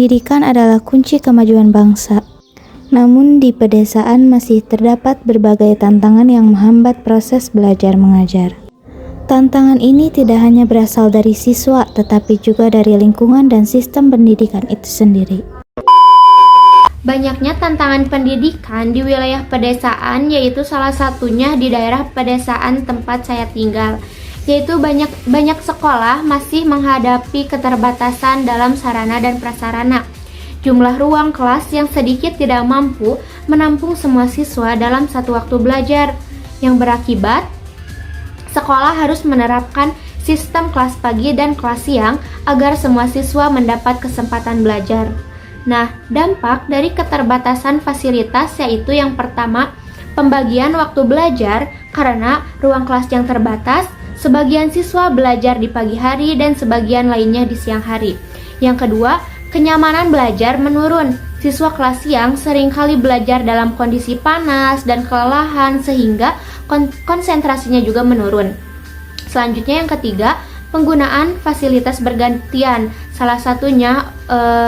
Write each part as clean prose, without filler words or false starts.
Pendidikan adalah kunci kemajuan bangsa. Namun di pedesaan masih terdapat berbagai tantangan yang menghambat proses belajar mengajar. Tantangan ini tidak hanya berasal dari siswa, tetapi juga dari lingkungan dan sistem pendidikan itu sendiri. Banyaknya tantangan pendidikan di wilayah pedesaan, yaitu salah satunya di daerah pedesaan tempat saya tinggal, yaitu banyak sekolah masih menghadapi keterbatasan dalam sarana dan prasarana. Jumlah ruang kelas yang sedikit tidak mampu menampung semua siswa dalam satu waktu belajar, yang berakibat sekolah harus menerapkan sistem kelas pagi dan kelas siang agar semua siswa mendapat kesempatan belajar. Nah, dampak dari keterbatasan fasilitas yaitu yang pertama, pembagian waktu belajar karena ruang kelas yang terbatas, sebagian siswa belajar di pagi hari dan sebagian lainnya di siang hari. Yang kedua, kenyamanan belajar menurun. Siswa kelas siang seringkali belajar dalam kondisi panas dan kelelahan sehingga konsentrasinya juga menurun. Selanjutnya yang ketiga, penggunaan fasilitas bergantian. Salah satunya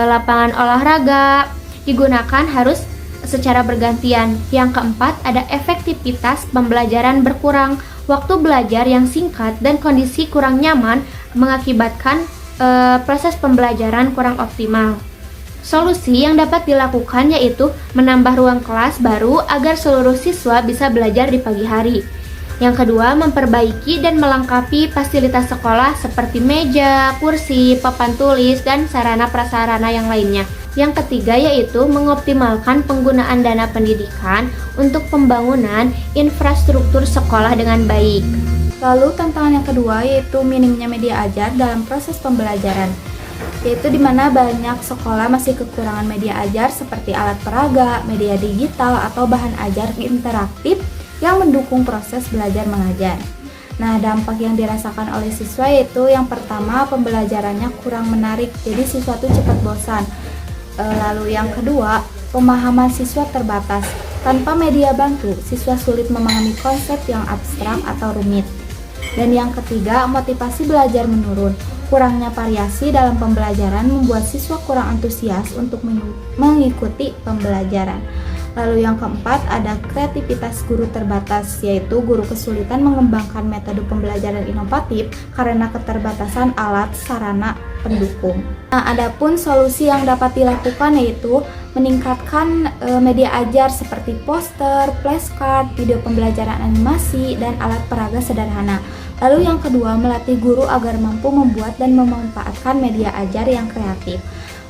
lapangan olahraga digunakan harus secara bergantian. Yang keempat, ada efektivitas pembelajaran berkurang. Waktu belajar yang singkat dan kondisi kurang nyaman mengakibatkan proses pembelajaran kurang optimal. Solusi yang dapat dilakukan yaitu menambah ruang kelas baru agar seluruh siswa bisa belajar di pagi hari. Yang kedua, memperbaiki dan melengkapi fasilitas sekolah seperti meja, kursi, papan tulis, dan sarana prasarana yang lainnya. Yang ketiga yaitu mengoptimalkan penggunaan dana pendidikan untuk pembangunan infrastruktur sekolah dengan baik. Lalu tantangan yang kedua yaitu minimnya media ajar dalam proses pembelajaran, yaitu di mana banyak sekolah masih kekurangan media ajar seperti alat peraga, media digital, atau bahan ajar interaktif yang mendukung proses belajar mengajar. Nah, dampak yang dirasakan oleh siswa yaitu yang pertama, pembelajarannya kurang menarik, jadi siswa itu cepat bosan. Lalu yang kedua, pemahaman siswa terbatas. Tanpa media bantu, siswa sulit memahami konsep yang abstrak atau rumit. Dan yang ketiga, motivasi belajar menurun. Kurangnya variasi dalam pembelajaran membuat siswa kurang antusias untuk mengikuti pembelajaran. Lalu yang keempat, ada kreativitas guru terbatas, yaitu guru kesulitan mengembangkan metode pembelajaran inovatif karena keterbatasan alat sarana pendukung. Nah, adapun solusi yang dapat dilakukan yaitu meningkatkan media ajar seperti poster, flashcard, video pembelajaran animasi, dan alat peraga sederhana. Lalu yang kedua, melatih guru agar mampu membuat dan memanfaatkan media ajar yang kreatif.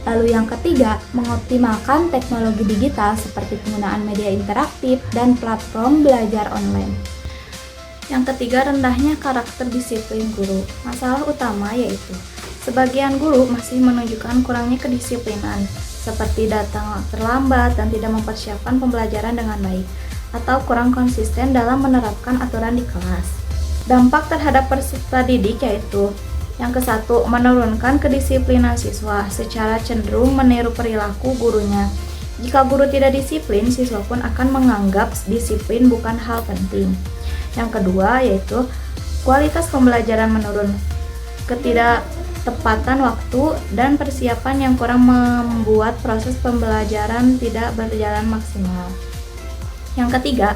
Lalu yang ketiga, mengoptimalkan teknologi digital seperti penggunaan media interaktif dan platform belajar online. Yang ketiga, rendahnya karakter disiplin guru. Masalah utama yaitu sebagian guru masih menunjukkan kurangnya kedisiplinan, seperti datang terlambat dan tidak mempersiapkan pembelajaran dengan baik, atau kurang konsisten dalam menerapkan aturan di kelas. Dampak terhadap peserta didik yaitu yang kesatu, menurunkan kedisiplinan siswa, secara cenderung meniru perilaku gurunya. Jika guru tidak disiplin, siswa pun akan menganggap disiplin bukan hal penting. Yang kedua yaitu kualitas pembelajaran menurun, ketidaktepatan waktu dan persiapan yang kurang membuat proses pembelajaran tidak berjalan maksimal. Yang ketiga,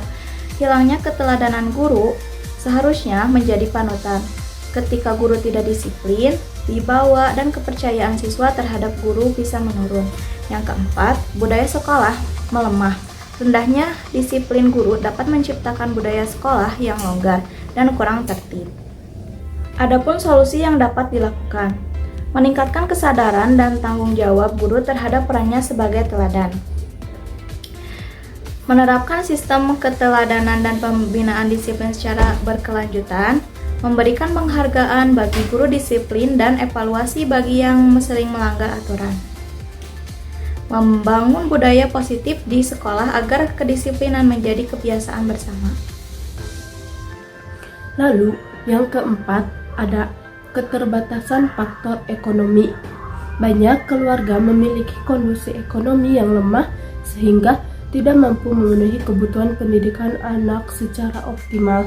hilangnya keteladanan guru seharusnya menjadi panutan. Ketika guru tidak disiplin, wibawa dan kepercayaan siswa terhadap guru bisa menurun. Yang keempat, budaya sekolah melemah. Rendahnya disiplin guru dapat menciptakan budaya sekolah yang longgar dan kurang tertib. Adapun solusi yang dapat dilakukan, meningkatkan kesadaran dan tanggung jawab guru terhadap perannya sebagai teladan. Menerapkan sistem keteladanan dan pembinaan disiplin secara berkelanjutan, memberikan penghargaan bagi guru disiplin dan evaluasi bagi yang sering melanggar aturan. Membangun budaya positif di sekolah agar kedisiplinan menjadi kebiasaan bersama. Lalu, yang keempat, ada keterbatasan faktor ekonomi. Banyak keluarga memiliki kondisi ekonomi yang lemah sehingga tidak mampu memenuhi kebutuhan pendidikan anak secara optimal,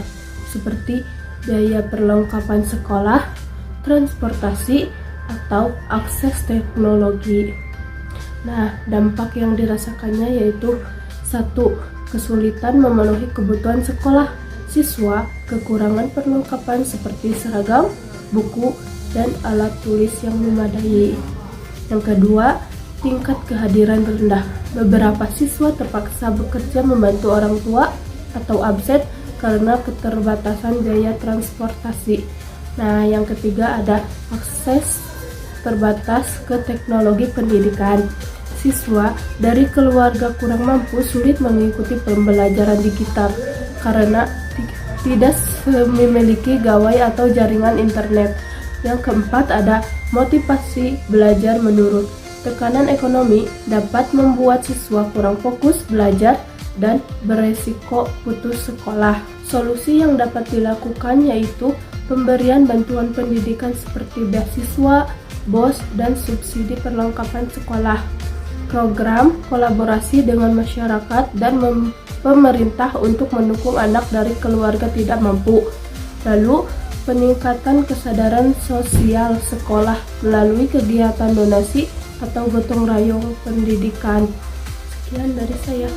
seperti biaya perlengkapan sekolah, transportasi, atau akses teknologi. Nah, dampak yang dirasakannya yaitu 1. Kesulitan memenuhi kebutuhan sekolah. Siswa kekurangan perlengkapan seperti seragam, buku, dan alat tulis yang memadai. Yang kedua, tingkat kehadiran rendah. Beberapa siswa terpaksa bekerja membantu orang tua atau absen karena keterbatasan biaya transportasi. Nah, yang ketiga ada akses terbatas ke teknologi pendidikan. Siswa dari keluarga kurang mampu sulit mengikuti pembelajaran digital karena tidak memiliki gawai atau jaringan internet. Yang keempat ada motivasi belajar menurun. Tekanan ekonomi dapat membuat siswa kurang fokus belajar dan beresiko putus sekolah. Solusi yang dapat dilakukan yaitu pemberian bantuan pendidikan seperti beasiswa, BOS, dan subsidi perlengkapan sekolah. Program kolaborasi dengan masyarakat dan pemerintah untuk mendukung anak dari keluarga tidak mampu. Lalu, peningkatan kesadaran sosial sekolah melalui kegiatan donasi atau gotong royong pendidikan. Sekian dari saya.